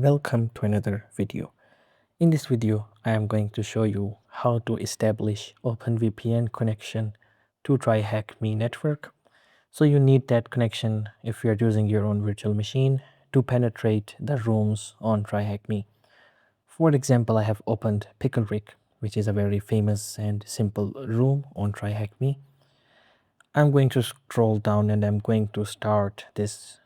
Welcome to another video. In this video, I am going to show you how to establish OpenVPN connection to TryHackMe network. So you need that connection if you are using your own virtual machine to penetrate the rooms on TryHackMe. For example, I have opened Pickle Rick, which is a very famous and simple room on TryHackMe. I'm going to scroll down and I'm going to start this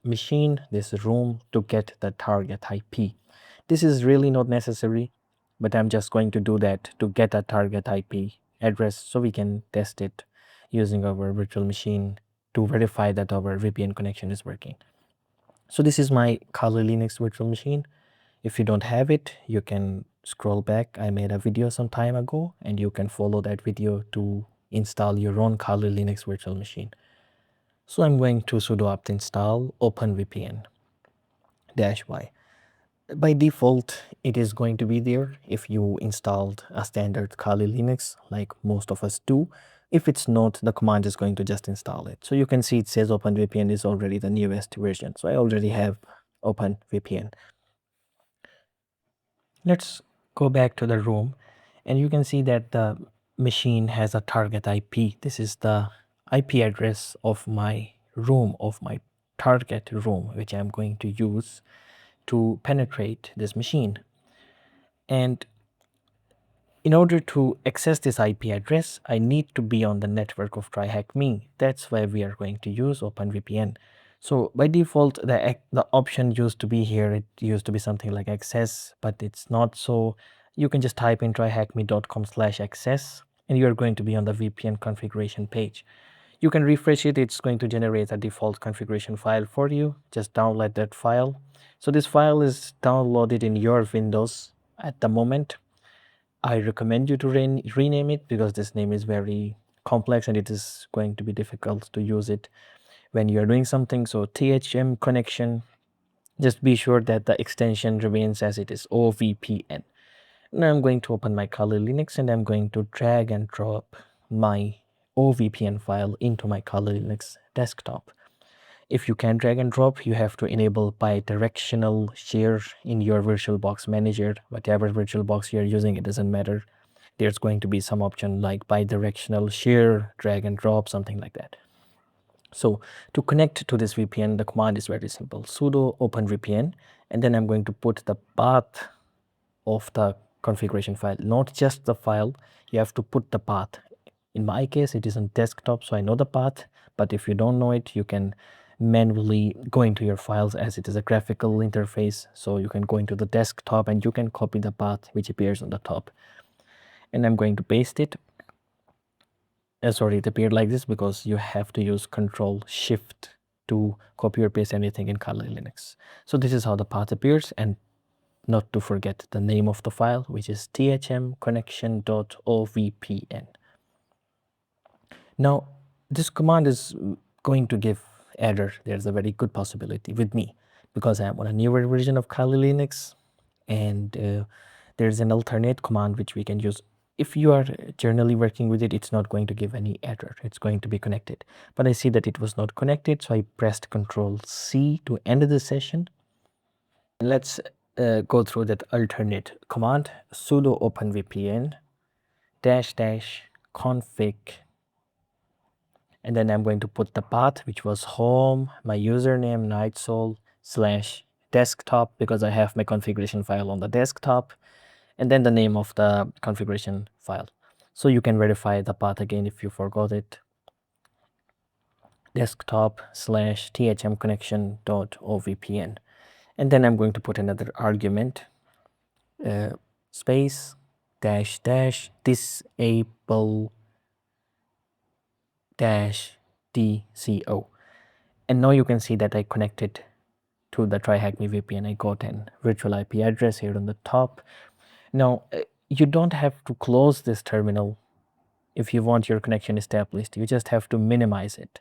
machine, this room, to get the target IP. This is really not necessary, but I'm just going to do that to get a target IP address so we can test it using our virtual machine to verify that our VPN connection is working. So this is my Kali Linux virtual machine. If you don't have it, you can scroll back. I made a video some time ago and you can follow that video to install your own Kali Linux virtual machine. So I'm going to sudo apt install OpenVPN -y. By default, it is going to be there if you installed a standard Kali Linux like most of us do. If it's not, the command is going to just install it. So you can see it says OpenVPN is already the newest version. So I already have OpenVPN. Let's go back to the room and you can see that the machine has a target IP. This is the IP address of my room, of my target room, which I'm going to use to penetrate this machine. And in order to access this IP address, I need to be on the network of TryHackMe. That's why we are going to use OpenVPN. So by default, the option used to be here. It used to be something like access, but it's not. So you can just type in tryhackme.com/access and you're going to be on the VPN configuration page. You can refresh it. It's going to generate a default configuration file for you. Just download that file. So this file is downloaded in your Windows at the moment. I recommend you to rename it because this name is very complex and it is going to be difficult to use it when you're doing something. So THM connection, just be sure that the extension remains as it is, OVPN. Now I'm going to open my Kali Linux and I'm going to drag and drop my OVPN file into my Kali Linux desktop. If you can drag and drop, you have to enable bi-directional share in your VirtualBox manager. Whatever VirtualBox you're using, it doesn't matter. There's going to be some option like bi-directional share, drag and drop, something like that. So to connect to this VPN, the command is very simple. Sudo openvpn, and then I'm going to put the path of the configuration file, not just the file. You have to put the path. In my case, it is on desktop, so I know the path. But if you don't know it, you can manually go into your files as it is a graphical interface. So you can go into the desktop and you can copy the path which appears on the top. And I'm going to paste it. Sorry, it appeared like this because you have to use Control-Shift to copy or paste anything in Kali Linux. So this is how the path appears, and not to forget the name of the file, which is thmconnection.ovpn. Now, this command is going to give error. There's a very good possibility with me because I'm on a newer version of Kali Linux, and there's an alternate command which we can use. If you are generally working with it, it's not going to give any error. It's going to be connected. But I see that it was not connected, so I pressed Control-C to end the session. Let's go through that alternate command. Sudo openvpn --config, and then I'm going to put the path, which was home, my username nightsoul/desktop, because I have my configuration file on the desktop, and then the name of the configuration file. So you can verify the path again if you forgot it. desktop/thmconnection.ovpn. And then I'm going to put another argument, space --disable -dco. And now you can see that I connected to the TryHackMe VPN. I got an virtual IP address here on the top. Now, you don't have to close this terminal if you want your connection established. You just have to minimize it.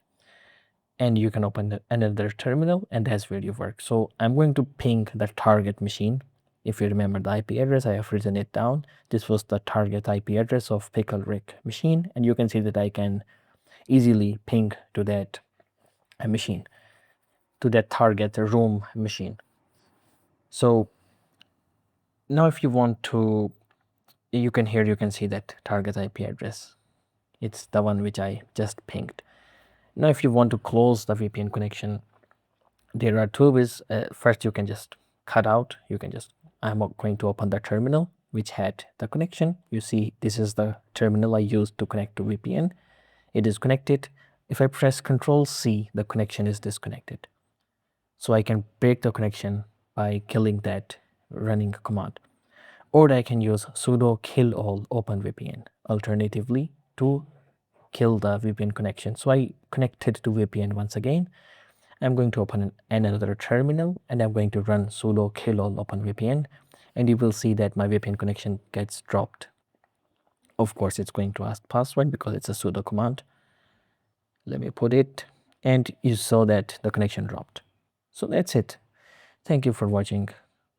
And you can open another terminal, and that's where you work. So I'm going to ping the target machine. If you remember the IP address, I have written it down. This was the target IP address of Pickle Rick machine. And you can see that I can easily ping to that machine, to that target room machine. So now if you want to, you can see that target IP address. It's the one which I just pinged. Now if you want to close the VPN connection, there are two ways. First, you can just cut out. I'm going to open the terminal which had the connection. You see, this is the terminal I used to connect to VPN. It is connected. If I press Control C, the connection is disconnected. So I can break the connection by killing that running command. Or I can use sudo kill all OpenVPN alternatively to kill the VPN connection. So I connected to VPN once again. I'm going to open another terminal and I'm going to run sudo kill all OpenVPN, and you will see that my VPN connection gets dropped. Of course, it's going to ask password because it's a sudo command. Let me put it, and you saw that the connection dropped. So that's it. Thank you for watching.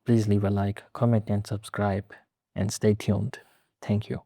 Please leave a like, comment, and subscribe, and stay tuned. Thank you.